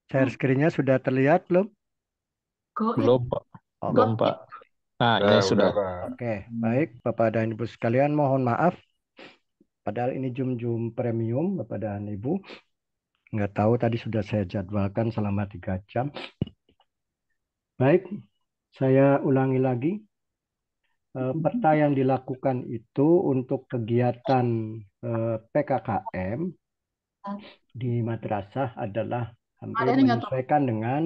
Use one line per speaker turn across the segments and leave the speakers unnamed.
Share screen-nya sudah terlihat belum?
Goib,
Belum, Pak. Belum, Pak.
goib.
Nah, ini
Udah,
sudah.
Pak.
Oke, baik Bapak dan Ibu sekalian, mohon maaf. Padahal ini Zoom premium, Bapak dan Ibu. Nggak tahu tadi sudah saya jadwalkan selama 3 jam. Baik, saya ulangi lagi. Peta yang dilakukan itu untuk kegiatan PKKM di madrasah adalah hampir
Ada nih nggak tuh?
menyesuaikan dengan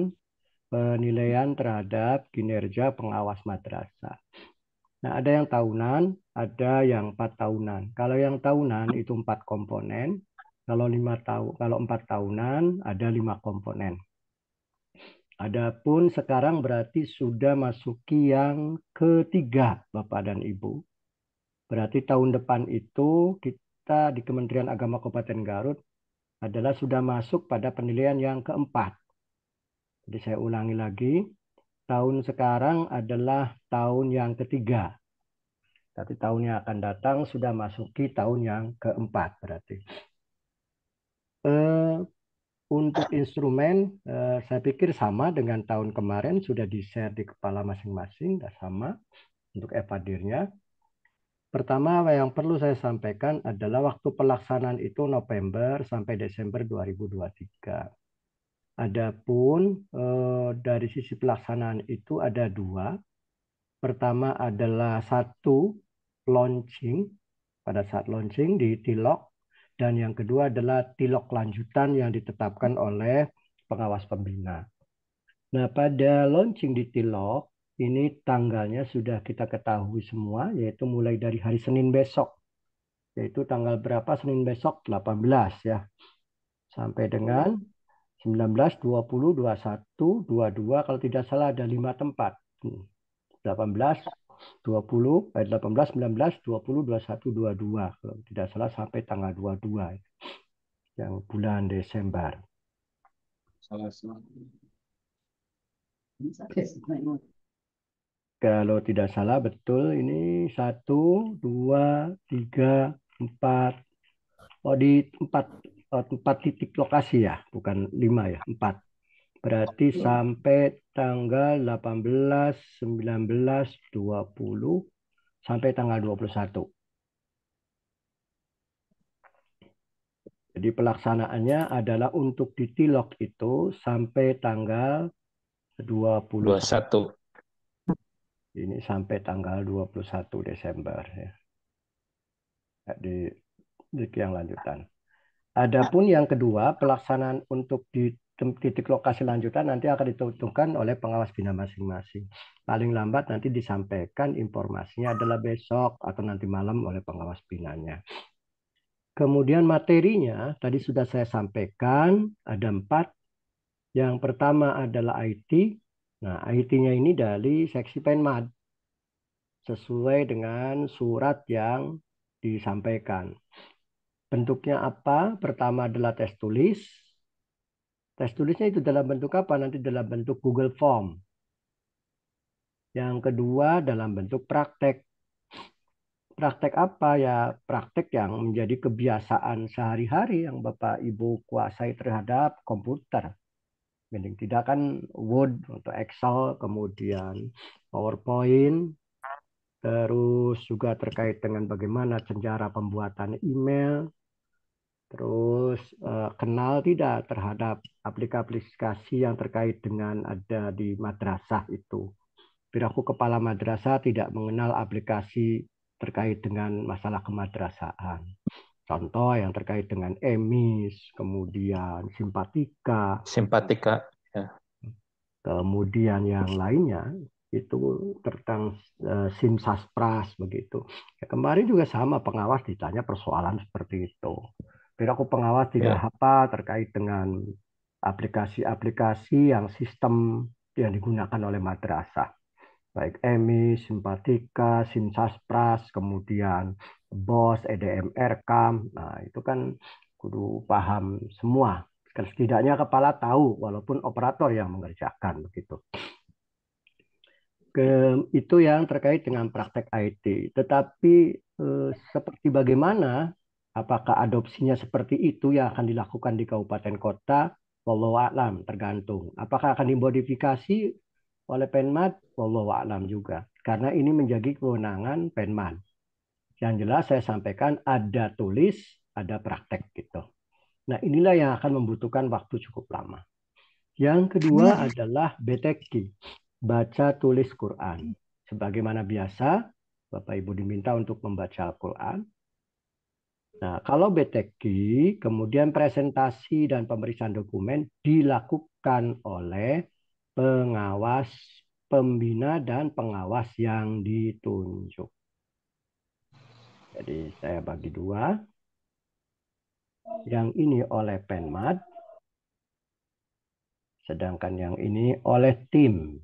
penilaian terhadap kinerja pengawas madrasah. Nah, ada yang tahunan, ada yang 4 tahunan. Kalau yang tahunan itu 4 komponen, kalau 4 tahunan ada 5 komponen. Adapun sekarang berarti sudah masuki yang ketiga, Bapak dan Ibu. Berarti tahun depan itu kita di Kementerian Agama Kabupaten Garut adalah sudah masuk pada penilaian yang keempat. Jadi saya ulangi lagi, tahun sekarang adalah tahun yang ketiga. Tapi tahun yang akan datang sudah masuki tahun yang keempat berarti. Eh, untuk instrumen, saya pikir sama dengan tahun kemarin sudah di-share di kepala masing-masing, sudah sama untuk evadirnya. Pertama yang perlu saya sampaikan adalah waktu pelaksanaan itu November sampai Desember 2023. Adapun dari sisi pelaksanaan itu ada dua. Pertama adalah satu launching, pada saat launching di Tilok, dan yang kedua adalah Tilok lanjutan yang ditetapkan oleh pengawas pembina. Nah, pada launching di Tilok, ini tanggalnya sudah kita ketahui semua, yaitu mulai dari hari Senin besok, yaitu tanggal berapa Senin besok? 18 ya, sampai dengan 19, 20, 21, 22, kalau tidak salah ada 5 tempat. 18, 20, 18, 19, 20, 21, 22. Kalau tidak salah sampai tanggal 22 yang bulan Desember.
Salah, salah.
Kalau tidak salah betul ini 1, 2, 3, 4. Oh di 4 titik lokasi ya, bukan 5 ya, 4. Berarti sampai tanggal 18, 19, 20 sampai tanggal 21. Jadi pelaksanaannya adalah untuk di Tilok itu sampai tanggal 21.
21.
Ini sampai tanggal 21 Desember ya. Di yang lanjutan. Adapun yang kedua, pelaksanaan untuk di titik lokasi lanjutan nanti akan ditentukan oleh pengawas bina masing-masing. Paling lambat nanti disampaikan informasinya adalah besok atau nanti malam oleh pengawas binanya. Kemudian materinya tadi sudah saya sampaikan ada 4. Yang pertama adalah IT. Nah, IT-nya ini dari seksi Penmad sesuai dengan surat yang disampaikan. Bentuknya apa? Pertama adalah tes tulis. Tes tulisnya itu dalam bentuk apa? Nanti dalam bentuk Google Form. Yang kedua dalam bentuk praktek. Praktek apa ya? Praktek yang menjadi kebiasaan sehari-hari yang Bapak Ibu kuasai terhadap komputer. Mending tidak kan Word untuk Excel, kemudian PowerPoint, terus juga terkait dengan bagaimana cara pembuatan email, terus kenal tidak terhadap aplikasi yang terkait dengan ada di madrasah itu. Piraku kepala madrasah tidak mengenal aplikasi terkait dengan masalah kemadrasahan. Contoh yang terkait dengan emis, kemudian simpatika,
Simpatika. Ya.
kemudian yang lainnya itu tentang simsaspras begitu. Ya, kemarin juga sama pengawas ditanya persoalan seperti itu. Piraku pengawas tidak
Ya.
hafal terkait dengan aplikasi-aplikasi yang sistem yang digunakan oleh madrasah. Baik EMI, Simpatika, Simsaspras, kemudian BOS, EDM, RKAM. Nah, itu kan kudu paham semua. Setidaknya kepala tahu, walaupun operator yang mengerjakan begitu. Itu yang terkait dengan praktek IT. Tetapi seperti bagaimana, apakah adopsinya seperti itu yang akan dilakukan di kabupaten kota? Wallahu a'lam, tergantung. Apakah akan dimodifikasi oleh Penmat? Wallahu a'lam juga. Karena ini menjadi kewenangan Penmat. Yang jelas saya sampaikan ada tulis, ada praktek gitu. Nah, inilah yang akan membutuhkan waktu cukup lama. Yang kedua adalah BTQ, baca tulis Quran. Sebagaimana biasa, Bapak Ibu diminta untuk membaca Al-Quran. Nah, kalau BTQ, kemudian presentasi dan pemeriksaan dokumen dilakukan oleh pengawas, pembina, dan pengawas yang ditunjuk. Jadi saya bagi dua. Yang ini oleh Penmat, sedangkan yang ini oleh tim.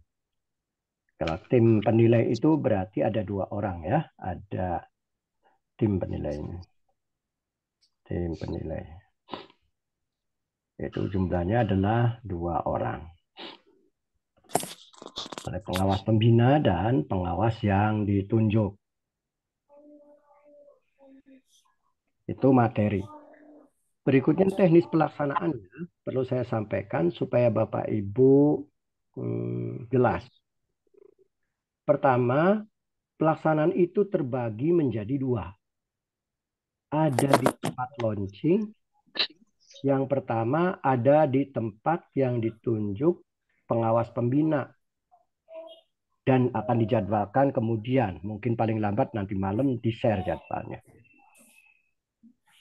Kalau tim penilai itu berarti ada 2 orang ya, ada tim penilainya. Tim penilai. Itu jumlahnya adalah 2 orang. Oleh pengawas pembina dan pengawas yang ditunjuk. Itu materi. Berikutnya teknis pelaksanaannya perlu saya sampaikan supaya Bapak Ibu jelas. Pertama, pelaksanaan itu terbagi menjadi 2. Ada di tempat launching. Yang pertama ada di tempat yang ditunjuk pengawas pembina. Dan akan dijadwalkan kemudian. Mungkin paling lambat nanti malam di-share jadwalnya.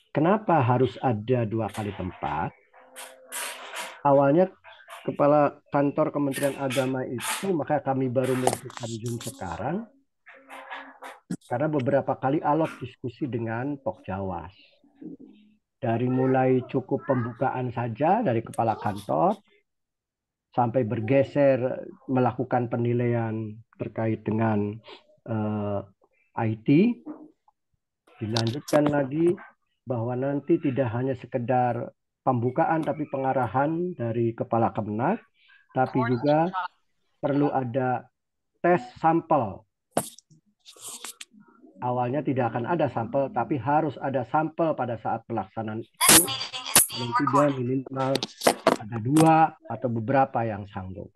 Kenapa harus ada 2 kali tempat? Awalnya Kepala Kantor Kementerian Agama itu, maka kami baru melakukan Zoom sekarang. Karena beberapa kali alot diskusi dengan Pokjawas. Dari mulai cukup pembukaan saja dari kepala kantor, sampai bergeser melakukan penilaian terkait dengan IT, dilanjutkan lagi bahwa nanti tidak hanya sekedar pembukaan tapi pengarahan dari kepala Kemenak, tapi juga perlu ada tes sampel. Awalnya tidak akan ada sampel, tapi harus ada sampel pada saat pelaksanaan itu. Paling tidak minimal ada 2 atau beberapa yang sanggup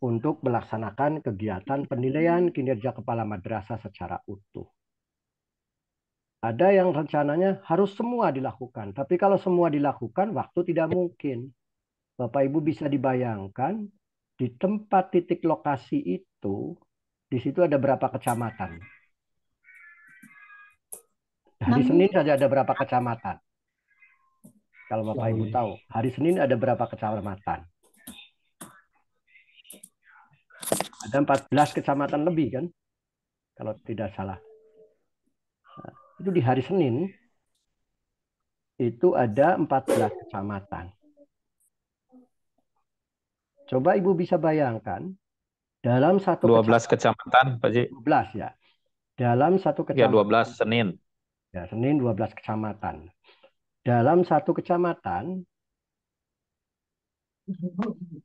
untuk melaksanakan kegiatan penilaian kinerja kepala madrasah secara utuh. Ada yang rencananya harus semua dilakukan, tapi kalau semua dilakukan, waktu tidak mungkin. Bapak Ibu bisa dibayangkan, di tempat titik lokasi itu, di situ ada berapa kecamatan? Hari Senin saja ada berapa kecamatan? Kalau Bapak Ibu tahu, hari Senin ada berapa kecamatan? Ada 14 kecamatan lebih kan? Kalau tidak salah. Nah, itu di hari Senin, itu ada 14 kecamatan. Coba Ibu bisa bayangkan, dalam satu
12 kecamatan, Pak Ji.
12 ya. Dalam satu
Ya,
kecamatan.
12 Senin.
Ya, Senin 12 kecamatan. Dalam satu kecamatan,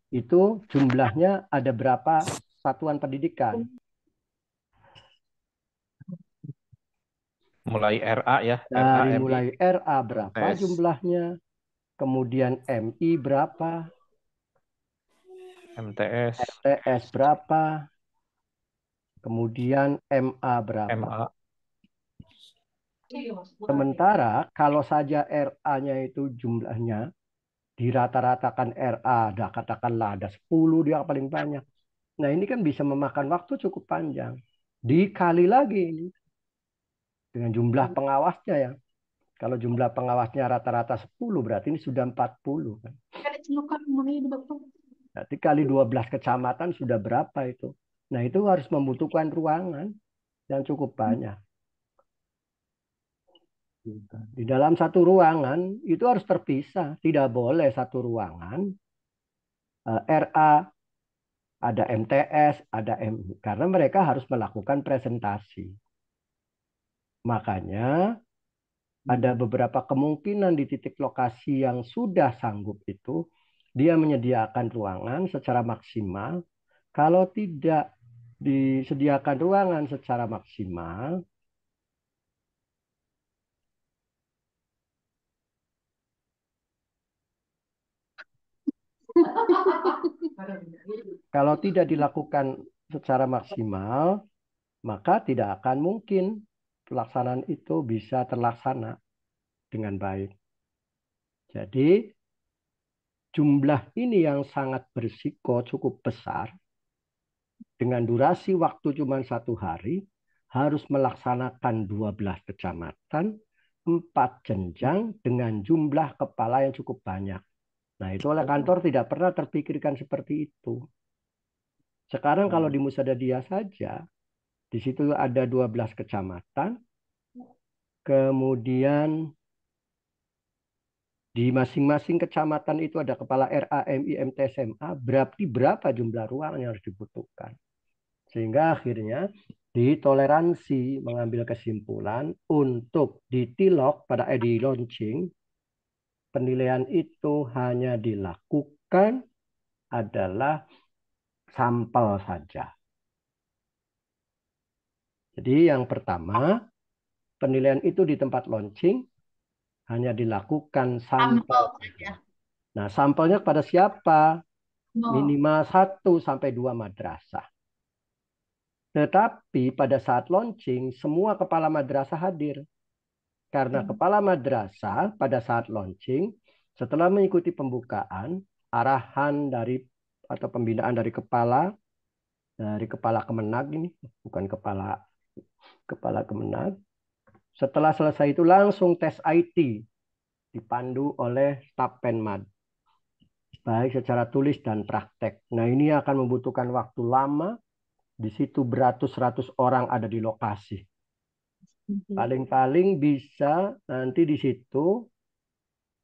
itu jumlahnya ada berapa satuan pendidikan?
Mulai RA ya.
Dari
RA, MI,
mulai RA berapa
MTS.
jumlahnya? Kemudian MI berapa?
MTS.
MTS berapa? Kemudian MA berapa?
MA.
Sementara kalau saja RA-nya itu jumlahnya dirata-ratakan RA, katakanlah ada 10 dia paling banyak. Nah ini kan bisa memakan waktu cukup panjang. Dikali lagi ini dengan jumlah pengawasnya ya. Kalau jumlah pengawasnya rata-rata 10 berarti ini sudah 40 kan. Berarti kali 12 kecamatan sudah berapa itu? Nah itu harus membutuhkan ruangan yang cukup banyak. Di dalam satu ruangan itu harus terpisah. Tidak boleh satu ruangan RA, ada MTS, ada MI. Karena mereka harus melakukan presentasi. Makanya ada beberapa kemungkinan di titik lokasi yang sudah sanggup itu, dia menyediakan ruangan secara maksimal. Kalau tidak disediakan ruangan secara maksimal, Kalau tidak dilakukan secara maksimal, maka tidak akan mungkin pelaksanaan itu bisa terlaksana dengan baik. Jadi jumlah ini yang sangat berisiko cukup besar, dengan durasi waktu cuma 1 hari, harus melaksanakan 12 kecamatan, 4 jenjang dengan jumlah kepala yang cukup banyak. Nah, itu oleh kantor tidak pernah terpikirkan seperti itu. Sekarang kalau di Musadadia saja, di situ ada 12 kecamatan, kemudian di masing-masing kecamatan itu ada kepala RA, MI, MT, SMA, berapa jumlah ruang yang harus dibutuhkan. Sehingga akhirnya ditoleransi mengambil kesimpulan untuk ditilok pada di launching, penilaian itu hanya dilakukan adalah sampel saja. Jadi yang pertama, penilaian itu di tempat launching hanya dilakukan sampel saja. Nah, sampelnya kepada siapa? Minimal 1-2 madrasah. Tetapi pada saat launching, semua kepala madrasah hadir. Karena kepala madrasah pada saat launching, setelah mengikuti pembukaan, arahan dari atau pembinaan dari kepala Kemenag ini, bukan kepala Kemenag. Setelah selesai itu langsung tes IT dipandu oleh staf Penmad, baik secara tulis dan praktek. Nah, ini akan membutuhkan waktu lama. Di situ beratus-ratus orang ada di lokasi. Paling-paling bisa nanti di situ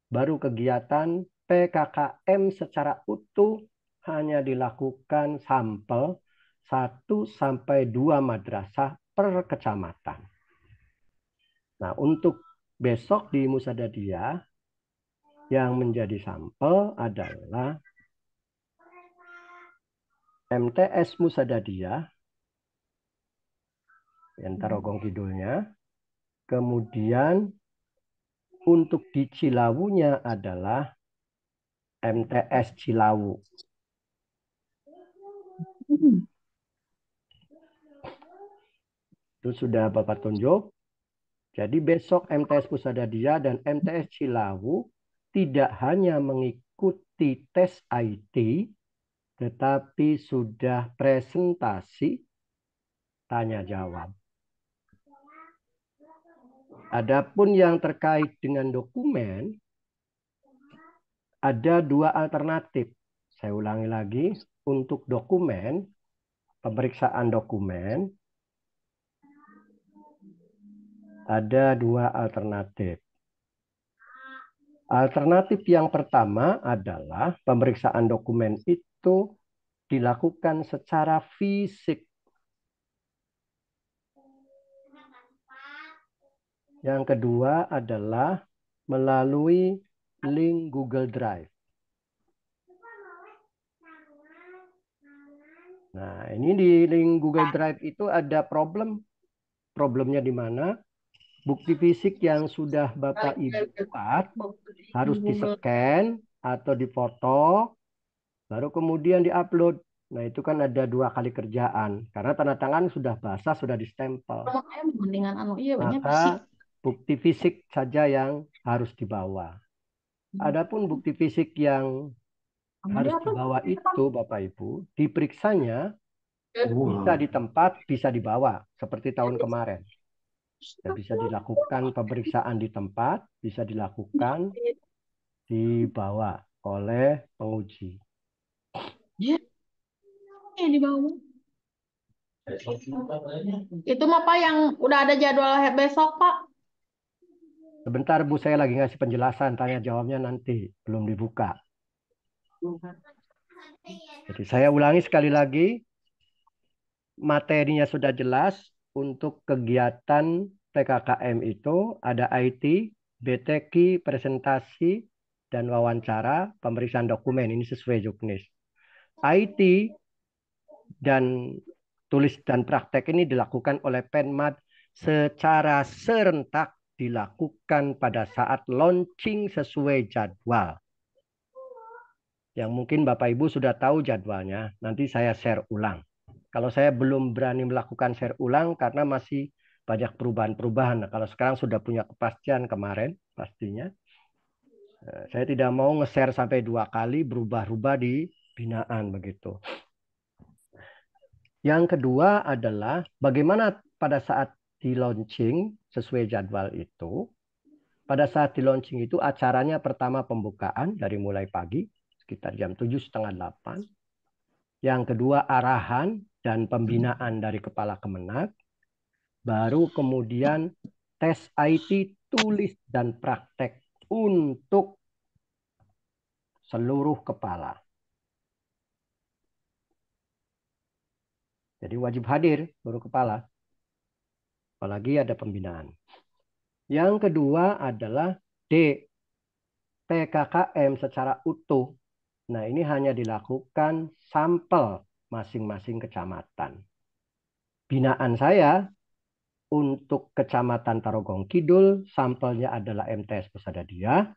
baru kegiatan PKKM secara utuh hanya dilakukan sampel 1-2 madrasah per kecamatan. Nah, untuk besok di Musadadia yang menjadi sampel adalah MTS Musadadia, yang Tarogong Kidulnya. Kemudian untuk di Cilawunya adalah MTS Cilawu. Itu sudah Bapak tunjuk. Jadi besok MTS Pusadadia dan MTS Cilawu tidak hanya mengikuti tes IT, tetapi sudah presentasi tanya jawab. Adapun yang terkait dengan dokumen, ada 2 alternatif. Saya ulangi lagi, untuk dokumen, pemeriksaan dokumen, ada 2 alternatif. Alternatif yang pertama adalah pemeriksaan dokumen itu dilakukan secara fisik. Yang kedua adalah melalui link Google Drive. Nah, ini di link Google Drive itu ada problem. Problemnya di mana? Bukti fisik yang sudah Bapak Ibu buat harus di-scan atau difoto, baru kemudian di-upload. Nah, itu kan ada 2 kali kerjaan. Karena tanda tangan sudah basah, sudah distempel. Maka bukti fisik saja yang harus dibawa. Adapun bukti fisik yang harus dibawa itu, Bapak Ibu, diperiksanya bisa di tempat, bisa dibawa. Seperti tahun kemarin. Ya, bisa dilakukan pemeriksaan di tempat, bisa dilakukan dibawa oleh penguji.
Dibawa. Itu mah Pak yang udah ada jadwal besok Pak.
Sebentar Bu, saya lagi ngasih penjelasan, tanya jawabnya nanti, belum dibuka. Jadi saya ulangi sekali lagi, materinya sudah jelas. Untuk kegiatan PKKM itu ada IT, BTQ, presentasi, dan wawancara, pemeriksaan dokumen. Ini sesuai juknis. IT dan tulis dan praktek ini dilakukan oleh Penmad secara serentak, dilakukan pada saat launching sesuai jadwal. yang mungkin Bapak Ibu sudah tahu jadwalnya. Nanti saya share ulang. Kalau saya belum berani melakukan share ulang karena masih banyak perubahan-perubahan. Nah, kalau sekarang sudah punya kepastian kemarin, pastinya. Saya tidak mau nge-share sampai 2 kali berubah-ubah di binaan begitu. Yang kedua adalah bagaimana pada saat di launching sesuai jadwal itu. Pada saat di launching itu acaranya pertama pembukaan dari mulai pagi sekitar jam 7:30, 8. Yang kedua arahan dan pembinaan dari kepala Kemenag. Baru kemudian tes IT tulis dan praktek untuk seluruh kepala. Jadi wajib hadir seluruh kepala. Apalagi ada pembinaan. Yang kedua adalah D. PKKM secara utuh. Nah, ini hanya dilakukan sampel masing-masing kecamatan. Binaan saya untuk Kecamatan Tarogong Kidul, sampelnya adalah MTS Pusadadia.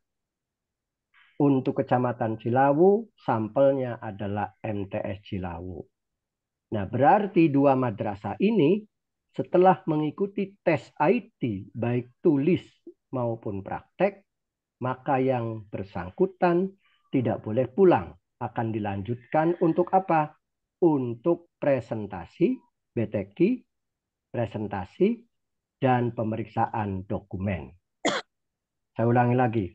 Untuk Kecamatan Cilawu, sampelnya adalah MTS Cilawu. Nah, berarti 2 madrasah ini setelah mengikuti tes IT, baik tulis maupun praktek, maka yang bersangkutan tidak boleh pulang. Akan dilanjutkan untuk apa? Untuk presentasi, BTQ, presentasi, dan pemeriksaan dokumen. Saya ulangi lagi.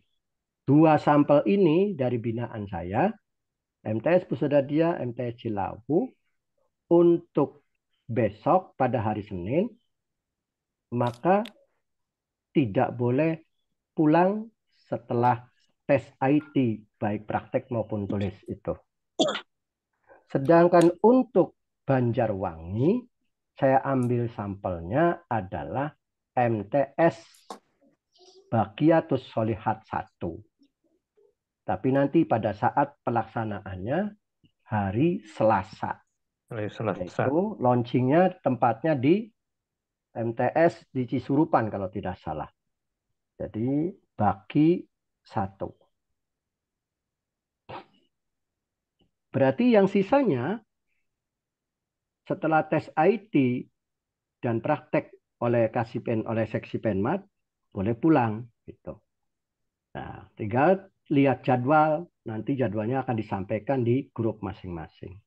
2 sampel ini dari binaan saya, MTS Pusadadia, MTS Cilawu, untuk besok pada hari Senin, maka tidak boleh pulang setelah tes IT, baik praktek maupun tulis itu. Sedangkan untuk Banjarwangi, saya ambil sampelnya adalah MTS Baqiyatus Sholihat 1. Tapi nanti pada saat pelaksanaannya hari Selasa. Itu launchingnya tempatnya di MTS di Cisurupan kalau tidak salah. Jadi Baki 1. Berarti yang sisanya setelah tes IT dan praktek oleh seksi Penmat boleh pulang gitu. Nah, tinggal lihat jadwal, nanti jadwalnya akan disampaikan di grup masing-masing.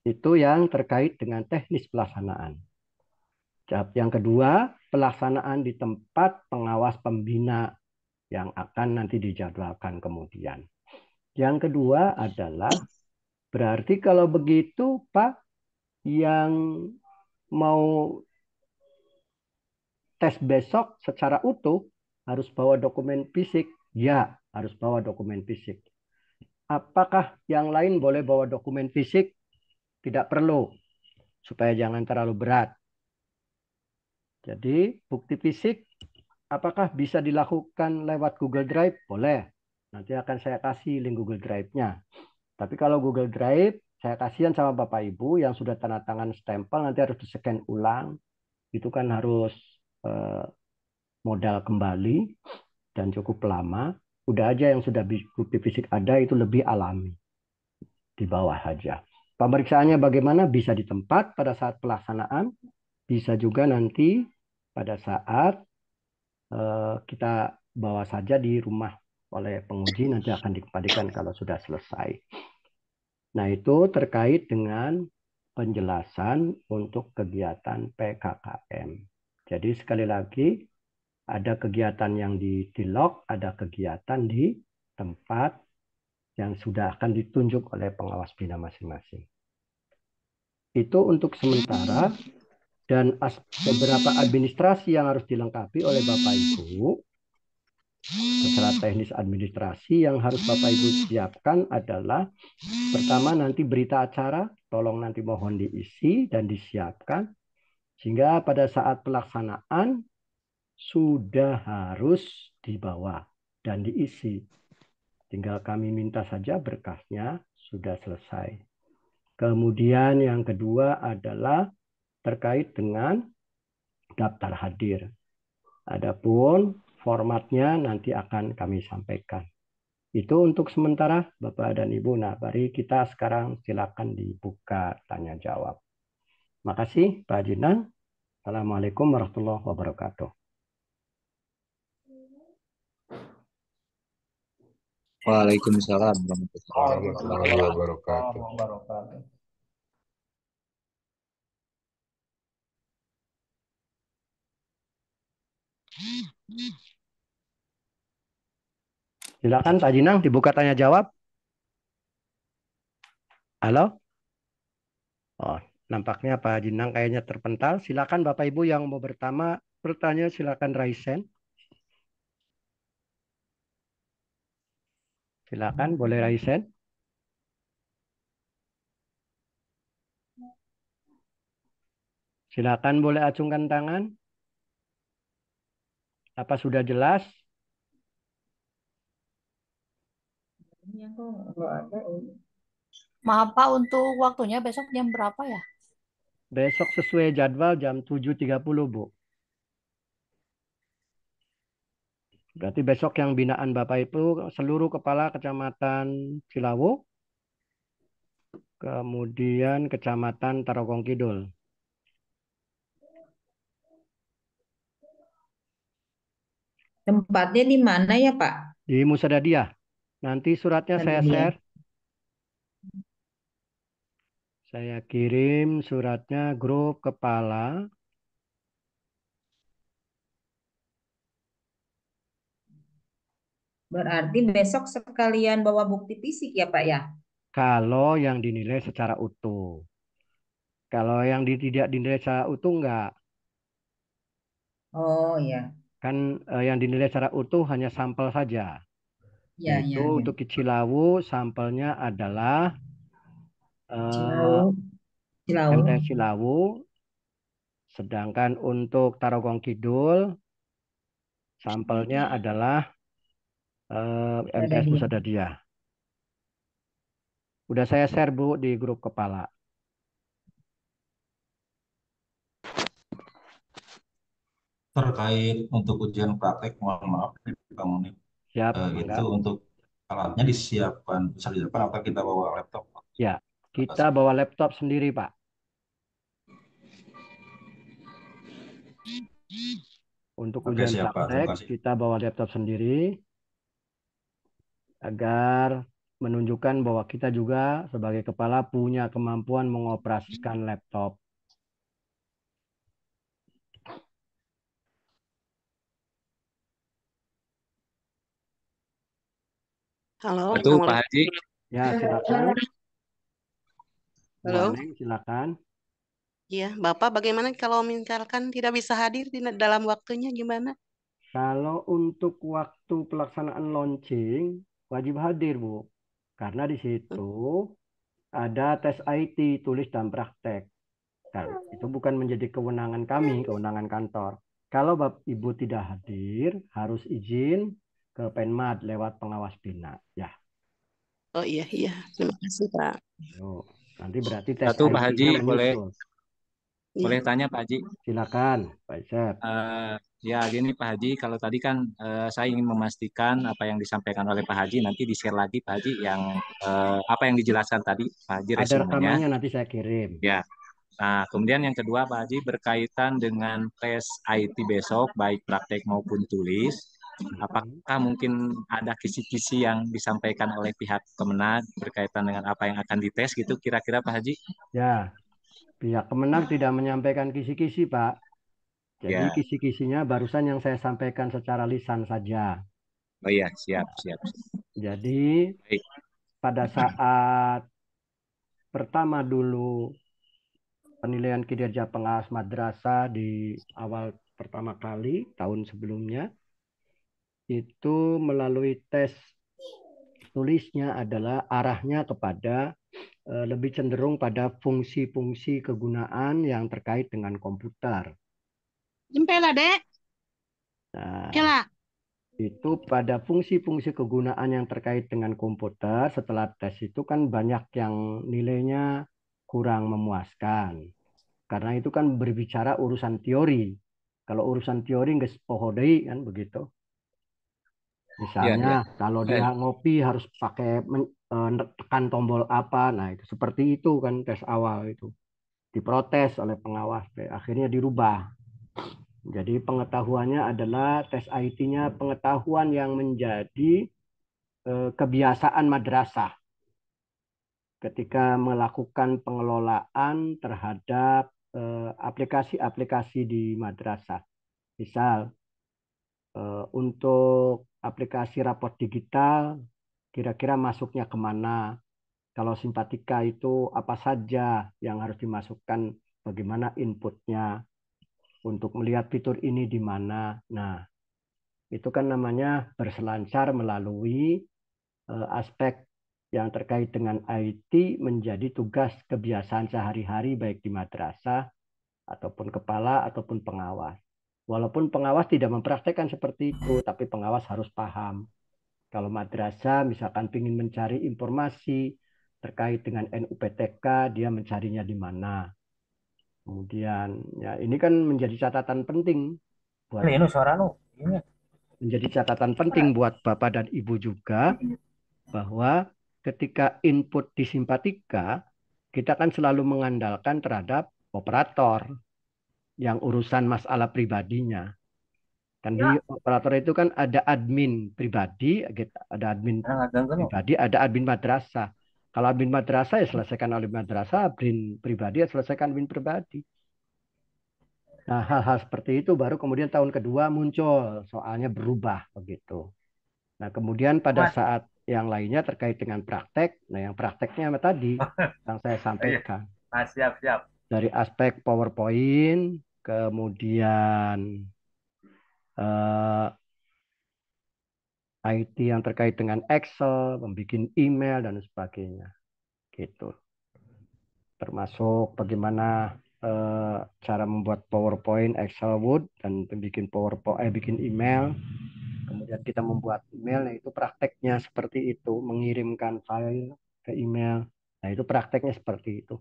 Itu yang terkait dengan teknis pelaksanaan. Yang kedua, pelaksanaan di tempat pengawas pembina yang akan nanti dijadwalkan kemudian. Yang kedua adalah berarti kalau begitu Pak, yang mau tes besok secara utuh harus bawa dokumen fisik? Ya, harus bawa dokumen fisik. Apakah yang lain boleh bawa dokumen fisik? Tidak perlu, supaya jangan terlalu berat. Jadi bukti fisik apakah bisa dilakukan lewat Google Drive? Boleh. Nanti akan saya kasih link Google Drive-nya. Tapi kalau Google Drive, saya kasihan sama Bapak Ibu yang sudah tanda tangan stempel, nanti harus di-scan ulang. Itu kan harus modal kembali dan cukup lama. Udah aja yang sudah bukti fisik ada itu lebih alami. Di bawah saja. Pemeriksaannya bagaimana? Bisa di tempat pada saat pelaksanaan. Bisa juga nanti pada saat kita bawa saja di rumah oleh penguji, nanti akan dikembalikan kalau sudah selesai. Nah, itu terkait dengan penjelasan untuk kegiatan PKKM. Jadi sekali lagi, ada kegiatan yang di log, ada kegiatan di tempat yang sudah akan ditunjuk oleh pengawas bina masing-masing. Itu untuk sementara, dan beberapa administrasi yang harus dilengkapi oleh Bapak Ibu. Secara teknis administrasi yang harus Bapak Ibu siapkan adalah pertama nanti berita acara, tolong nanti mohon diisi dan disiapkan. Sehingga pada saat pelaksanaan sudah harus dibawa dan diisi. Tinggal kami minta saja berkasnya sudah selesai. Kemudian yang kedua adalah terkait dengan daftar hadir. Adapun formatnya nanti akan kami sampaikan. Itu untuk sementara Bapak dan Ibu. Nah, mari kita sekarang silakan dibuka tanya jawab. Makasih Pak Jinang. Assalamualaikum warahmatullahi wabarakatuh.
Waalaikumsalam warahmatullahi wabarakatuh.
Silakan Pak Jinang dibuka tanya jawab. Halo? Oh, nampaknya Pak Jinang kayaknya terpental. Silakan Bapak Ibu yang mau bertanya silakan raise hand. Silakan boleh raise hand. Silakan boleh acungkan tangan. Apa sudah jelas?
Maaf Pak, untuk waktunya besok jam berapa ya?
Besok sesuai jadwal jam 7.30, Bu. Berarti besok yang binaan Bapak Ibu seluruh kepala kecamatan Cilawu, kemudian kecamatan Tarogong Kidul.
Tempatnya di mana ya, Pak?
Di Musadadiah. Nanti suratnya saya share. Saya kirim suratnya grup kepala.
Berarti besok sekalian bawa bukti fisik ya, Pak ya?
Kalau yang dinilai secara utuh. Kalau yang tidak dinilai secara utuh enggak.
Oh ya,
Kan yang dinilai secara utuh hanya sampel saja.
ya,
Yaitu
ya, ya.
untuk Cilawu sampelnya adalah
Cilawu, Cilawu.
MTS Cilawu. Sedangkan untuk Tarogong Kidul sampelnya adalah MTS Musadadiah. Udah saya share Bu di grup kepala.
Terkait untuk ujian praktek, mohon maaf Pak Munib,
Siap,
itu untuk alatnya bisa disiapkan atau kita bawa laptop?
Ya, kita bawa laptop sendiri Pak. Untuk
Oke,
ujian
siap, Pak. Terima
praktek
kasih.
kita bawa laptop sendiri agar menunjukkan bahwa kita juga sebagai kepala punya kemampuan mengoperasikan laptop.
Halo,
Itu Pak Haji.
Ya, silakan. Bu
Halo.
Aneng, silakan.
Iya, Bapak bagaimana kalau misalkan tidak bisa hadir dalam waktunya gimana?
Kalau untuk waktu pelaksanaan launching wajib hadir Bu, karena di situ ada tes IT tulis dan praktek. Karena itu bukan menjadi kewenangan kami, kewenangan kantor. Kalau Bapak Ibu tidak hadir, harus izin ke Penmad lewat pengawas bina. Ya,
Oh iya, iya. Terima kasih, Pak.
yuk. Nanti berarti tes
Satu Pak Haji,
IT-nya
boleh
menyusul.
boleh
Iya.
tanya Pak Haji.
Silakan, Pak Isep.
Ya gini Pak Haji, kalau tadi kan saya ingin memastikan apa yang disampaikan oleh Pak Haji nanti di-share lagi Pak Haji yang apa yang dijelaskan tadi Pak Haji
Ada
resumenya.
rekamannya nanti saya kirim.
Ya. Nah, kemudian yang kedua Pak Haji berkaitan dengan tes IT besok baik praktek maupun tulis. Apakah mungkin ada kisi-kisi yang disampaikan oleh pihak Kemenag berkaitan dengan apa yang akan dites gitu kira-kira Pak Haji?
Ya, pihak Kemenag tidak menyampaikan kisi-kisi, Pak. Jadi
Ya.
kisi-kisinya barusan yang saya sampaikan secara lisan saja.
Oh iya, siap, siap.
Jadi
Baik.
pada saat pertama dulu penilaian kinerja pengawas madrasah di awal pertama kali tahun sebelumnya itu melalui tes tulisnya adalah arahnya kepada lebih cenderung pada fungsi-fungsi kegunaan yang terkait dengan komputer.
Jempel lah, Dek.
Nah,
Kela.
itu pada fungsi-fungsi kegunaan yang terkait dengan komputer setelah tes itu kan banyak yang nilainya kurang memuaskan. Karena itu kan berbicara urusan teori. Kalau urusan teori nggak sepohodai kan begitu.
Iya, iya.
Misalnya kalau
Eh,
dia ngopi harus pakai tekan tombol apa. Nah, itu seperti itu kan tes awal itu. Diprotes oleh pengawas, akhirnya dirubah. Jadi pengetahuannya adalah tes IT-nya pengetahuan yang menjadi kebiasaan madrasah ketika melakukan pengelolaan terhadap aplikasi-aplikasi di madrasah. Misal, untuk aplikasi raport digital, kira-kira masuknya kemana? Kalau Simpatika itu apa saja yang harus dimasukkan, bagaimana inputnya untuk melihat fitur ini di mana. Nah, itu kan namanya berselancar melalui aspek yang terkait dengan IT menjadi tugas kebiasaan sehari-hari baik di madrasah ataupun kepala ataupun pengawas. Walaupun pengawas tidak mempraktekkan seperti itu, tapi pengawas harus paham. Kalau madrasah misalkan ingin mencari informasi terkait dengan NUPTK, dia mencarinya di mana. Kemudian ya ini kan menjadi catatan penting buat
Ini suara lu. Ini.
menjadi catatan penting buat Bapak dan Ibu juga bahwa ketika input di Simpatika, kita kan selalu mengandalkan terhadap operator yang urusan masalah pribadinya. Kan di operator itu kan ada admin pribadi, ada admin pribadi, ada admin madrasah. Kalau admin madrasah ya selesaikan oleh madrasah, admin pribadi ya selesaikan admin pribadi. Nah, hal-hal seperti itu baru kemudian tahun kedua muncul, soalnya berubah begitu. Nah, kemudian pada
Mas.
saat yang lainnya terkait dengan praktek, nah yang prakteknya tadi yang saya sampaikan.
Ah, siap, siap.
Dari aspek PowerPoint, kemudian IT yang terkait dengan Excel, membuat email dan sebagainya, gitu. Termasuk bagaimana cara membuat PowerPoint, Excel, Word, dan bikin PowerPoint, bikin email. Kemudian kita membuat email, nah itu prakteknya seperti itu, mengirimkan file ke email. Nah itu prakteknya seperti itu.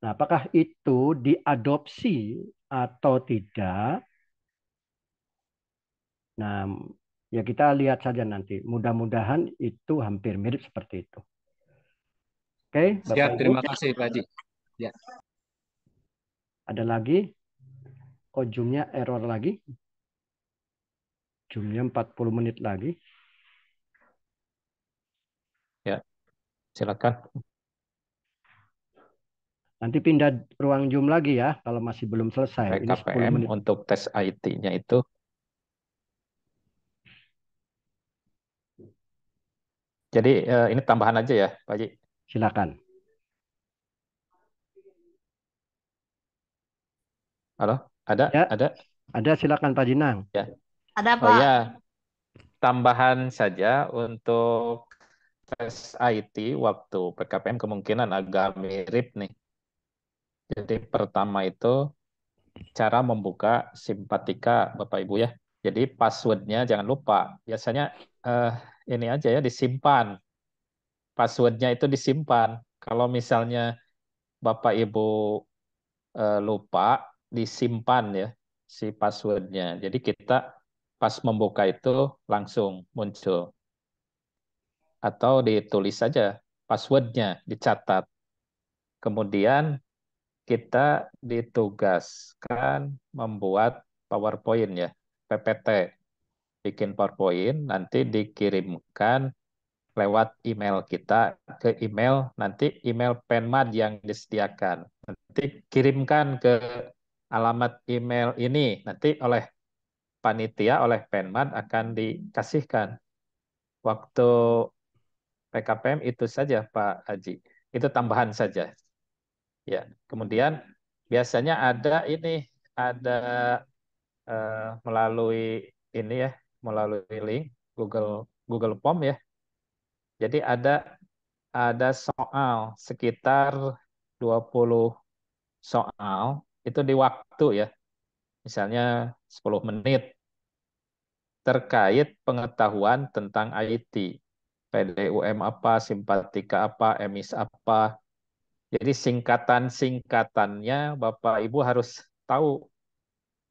Nah apakah itu diadopsi atau tidak? Nah ya kita lihat saja nanti. Mudah-mudahan itu hampir mirip seperti itu. Oke,
siap,
Bapak Ibu.
terima kasih Pak Haji. Ya.
Ada lagi? Kok Zoom-nya error lagi? Zoom-nya 40 menit lagi.
Ya, silakan.
Nanti pindah ruang Zoom lagi ya kalau masih belum selesai. Ini 10
PKPM
menit.
untuk tes IT-nya itu. Jadi ini tambahan aja ya, Pak Haji.
Silakan.
Halo, ada?
Ya,
Ada?
ada silakan Pak Jinang.
Ya.
Ada
Oh
Pak.
ya, tambahan saja untuk tes IT waktu PKPM kemungkinan agak mirip nih. Jadi pertama itu cara membuka Simpatika Bapak Ibu ya. Jadi passwordnya jangan lupa. Biasanya ini aja ya disimpan. Passwordnya itu disimpan. Kalau misalnya Bapak Ibu lupa, disimpan ya si passwordnya. Jadi kita pas membuka itu langsung muncul. Atau ditulis saja passwordnya, dicatat. Kemudian kita ditugaskan membuat PowerPoint ya, PPT. Bikin PowerPoint, nanti dikirimkan lewat email kita ke email, nanti email Penmad yang disediakan. Nanti kirimkan ke alamat email ini, nanti oleh panitia, oleh Penmad akan dikasihkan. Waktu PKPM itu saja Pak Haji, itu tambahan saja. Ya, kemudian biasanya ada ini, ada melalui ini ya, melalui link Google Google Form ya. Jadi ada soal sekitar 20 soal itu di waktu ya. Misalnya 10 menit terkait pengetahuan tentang IT. PDUM apa, Simpatika apa, EMIS apa. Jadi singkatan-singkatannya Bapak Ibu harus tahu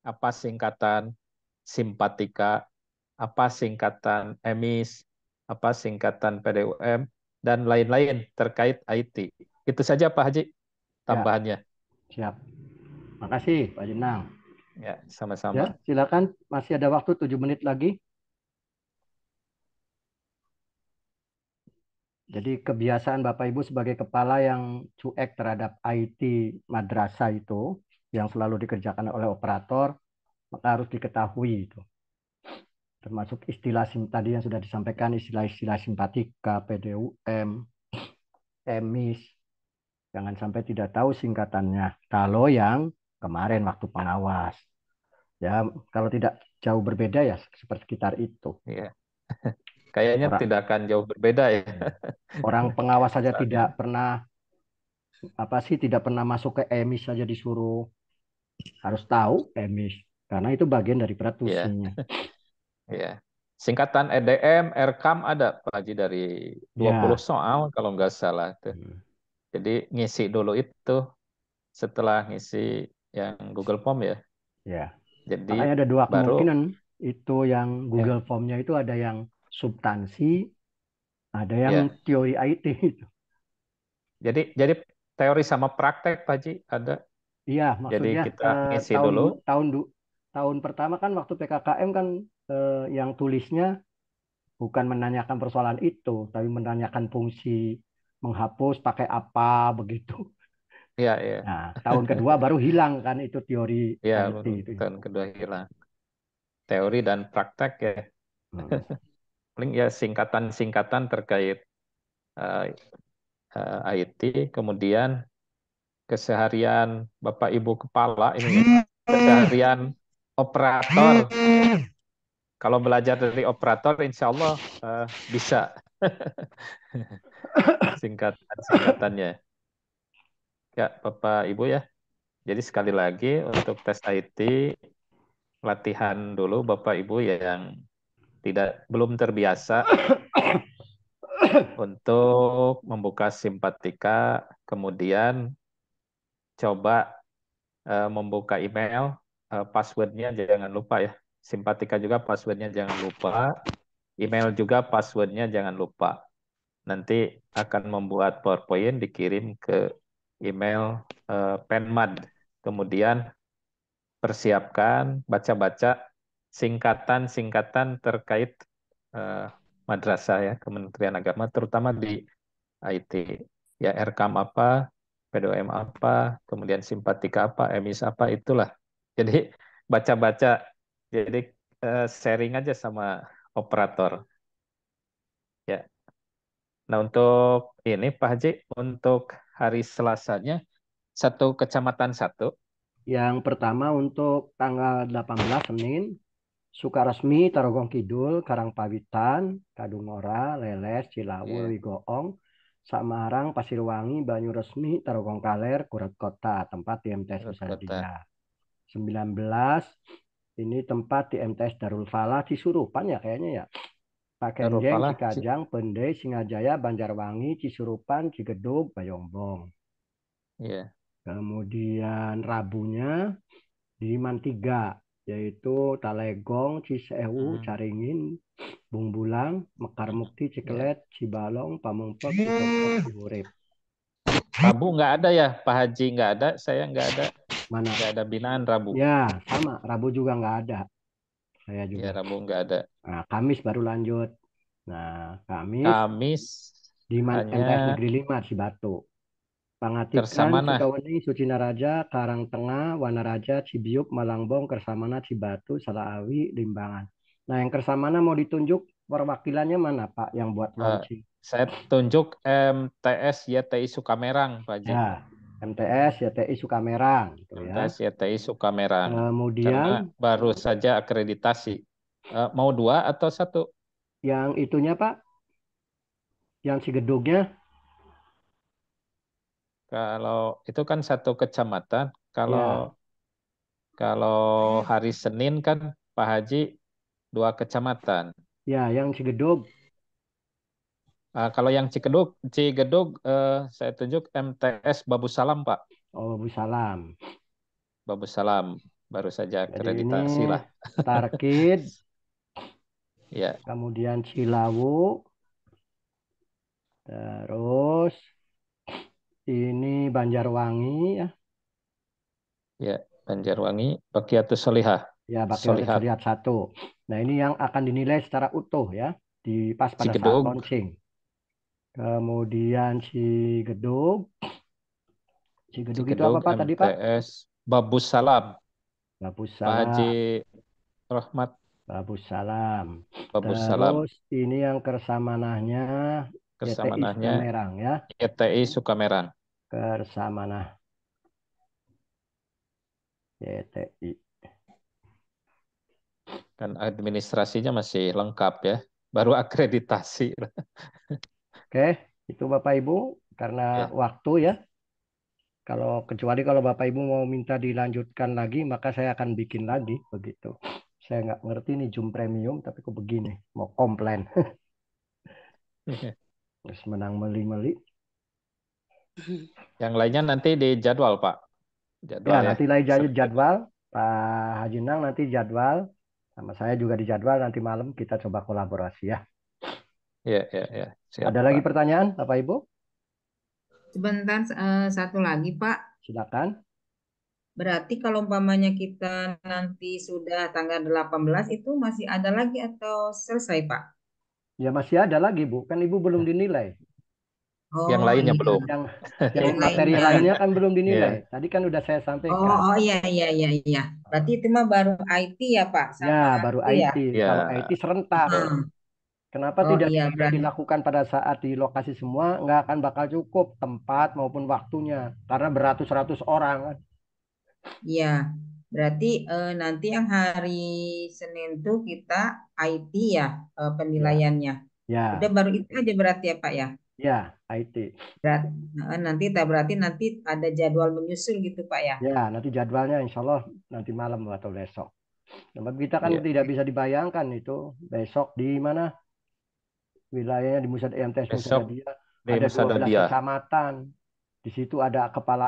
apa singkatan Simpatika,
apa singkatan EMIS, apa singkatan PDUM, dan lain-lain terkait IT. Itu saja Pak Haji
Ya,
tambahannya.
siap. Makasih Pak Jenang.
Ya,
Ya,
sama-sama.
silakan. Masih ada waktu 7 menit lagi. Jadi kebiasaan Bapak Ibu sebagai kepala yang cuek terhadap IT madrasah itu, yang selalu dikerjakan oleh operator, maka harus diketahui itu. Termasuk istilah tadi yang sudah disampaikan, istilah-istilah simpatika, PDUM, EMIS. Jangan sampai tidak tahu singkatannya. Kalau yang kemarin waktu pengawas. Ya, kalau tidak jauh berbeda ya sekitar itu.
Iya. Kayaknya
Orang,
tidak akan jauh berbeda ya.
orang pengawas saja
Saat
tidak
ini.
pernah tidak pernah masuk ke EMIS saja disuruh harus tahu EMIS karena itu bagian dari
Iya,
tusinya.
iya. Singkatan EDM, RKAM ada Pak Haji dari 20
Ya.
soal kalau nggak salah tuh. Jadi ngisi dulu itu setelah ngisi yang Google Form ya.
Ya.
Jadi
Makanya ada dua
baru
kemungkinan. Itu yang
ya,
Google Form-nya itu ada yang substansi, ada yang
ya.
teori IT itu.
Jadi teori sama praktek Pak Haji ada.
Iya,
Jadi
maksudnya
kita ngisi dulu.
tahun pertama kan waktu PKKM kan yang tulisnya bukan menanyakan persoalan itu, tapi menanyakan fungsi menghapus pakai apa begitu.
Iya, iya.
Nah, tahun kedua baru hilang kan itu teori
Iya,
IT
baru
itu.
tahun kedua hilang. Teori dan praktek ya.
Hmm.
Paling ya singkatan-singkatan terkait eh, IT, kemudian keseharian Bapak Ibu Kepala ini ya, keseharian operator. Kalau belajar dari operator, insya Allah bisa singkatannya. Ya, Bapak Ibu ya. Jadi sekali lagi untuk tes IT, latihan dulu Bapak Ibu yang belum terbiasa untuk membuka simpatika, kemudian coba membuka email, passwordnya jangan lupa ya. Simpatika juga passwordnya jangan lupa, email juga passwordnya jangan lupa. Nanti akan membuat PowerPoint dikirim ke email Penmad. Kemudian persiapkan, baca-baca singkatan-singkatan terkait eh, madrasah ya, Kementerian Agama, terutama di IT. Ya, RKAM apa, PDOM apa, kemudian simpatika apa, EMIS apa, itulah. Jadi baca-baca, jadi sharing aja sama operator. Ya. Nah, untuk ini Pak Haji, untuk hari Selasanya, satu kecamatan satu.
Yang pertama untuk tanggal 18 Senin, Sukaresmi, Tarogong Kidul, Karangpawitan, Kadungora, Leles, Cilawul,
Ya,
Wigoong, Samarang, Pasirwangi, Banyuresmi, Tarogong Kaler, Kuret Kota, tempat di MTS
Garut Kota.
Musadia. 19 ini tempat di MTS Darul Falah, Cisurupan ya kayaknya ya.
Darul
Pakenjeng,
Falah,
Cikajang, Pendai, Singajaya, Banjarwangi, Cisurupan, Cigedug, Bayombong.
ya.
Kemudian Rabunya di Mantiga, yaitu Talegong, Cisewu, Caringin, Bungbulang, Mekar Mukti,
Ya.
Cikelet, Cibalong, Pamengpek, Citokok, Cihurip.
Rabu nggak ada ya, Pak Haji nggak ada, saya nggak ada,
Mana?
nggak ada binaan Rabu.
Ya, sama. Rabu juga nggak ada. Saya
Ya,
juga.
Rabu nggak ada.
Nah, Kamis baru lanjut. Nah, Kamis
Kamis
di MTS
hanya
Negeri 5 Cibatu. Pangatikan,
Kersamana.
Sukawani, Sucinaraja, Karangtengah, Wanaraja, Cibiuk, Malangbong, Kersamana, Cibatu, Salaawi, Limbangan. Nah, yang Kersamana mau ditunjuk perwakilannya mana, Pak, yang buat
Eh,
launching?
saya tunjuk MTS YTI Sukamerang, Pak Haji.
Ya, MTS, YTI Sukamerang, gitu ya.
MTS YTI Sukamerang. Karena
Kemudian
baru saja akreditasi. Mau 2 atau 1?
yang itunya, Pak, yang Cigedugnya,
Kalau itu kan satu kecamatan.
ya,
Kalau hari Senin kan Pak Haji 2 kecamatan.
ya, yang Cigedug.
Kalau yang Cigedug saya tunjuk MTS Babu Salam, Pak.
Oh, Bu Salam.
Babu Salam baru saja
Jadi ini
akreditasi lah.
Tarkid
Ya,
kemudian Cilawu, terus ini Banjarwangi ya,
ya. Banjarwangi, Bakiatus Solihah.
ya Bakiatus
Solihat,
Solihat 1. Nah ini yang akan dinilai secara utuh ya, pas pada saat
Cigedug,
launching. Kemudian Cigedug itu apa
Cigedug,
Pak tadi Pak?
MTS, Babus Salam,
Babus
Pak Haji
Salam,
Rahmat,
Babus Salam.
Babus Salam.
Terus ini yang Kersamanahnya YTI
Kersamanahnya
Sukamerang ya,
YTI Sukamerang.
Kersamanah YTI.
Kan administrasinya masih lengkap ya. Baru akreditasi.
Oke, itu Bapak Ibu karena
Ya.
waktu ya. Kecuali kalau Bapak Ibu mau minta dilanjutkan lagi, maka saya akan bikin lagi begitu. Saya nggak ngerti nih Zoom Premium, tapi kok begini, mau komplain. Terus menang meli-meli.
Yang lainnya nanti di jadwal, Pak.
Ya,
Jadwal ya.
nanti lagi jadwal. Pak Haji Nang nanti jadwal. Sama saya juga di jadwal, nanti malam kita coba kolaborasi ya.
Ya. Siap,
Ada lagi
Pak.
pertanyaan, Bapak Ibu?
Sebentar, satu lagi Pak.
Silakan.
Berarti kalau umpamanya kita nanti sudah tanggal 18 itu masih ada lagi atau selesai Pak?
Ya masih ada lagi, Bu. Kan Ibu belum dinilai.
Yang
Oh
lainnya
iya,
belum.
Yang
yang
materi
lainnya.
lainnya kan belum
Iya.
dinilai. Tadi kan udah saya
Oh,
sampaikan.
oh iya. Berarti itu mah baru IT ya Pak,
Ya,
sama
baru
itu ya.
IT.
Ya.
Kalau IT serentak.
Hmm.
Kenapa
Oh
tidak
iya, berarti.
dilakukan pada saat di lokasi semua? Nggak akan bakal cukup tempat maupun waktunya. Karena beratus-ratus orang kan.
Iya, berarti nanti yang hari Senin tuh kita IT ya penilaiannya.
Ya,
Udah baru itu aja berarti ya Pak ya.
ya, IT.
Berarti nanti ada jadwal menyusul gitu Pak ya.
Ya, nanti jadwalnya insya Allah nanti malam atau besok. Tempat kita kan
Iya.
tidak bisa dibayangkan itu besok di mana wilayahnya di Musad EMTS Nusa
Besok
Daya
di
ada
Nusa
12
Daya.
kecamatan. Di situ ada kepala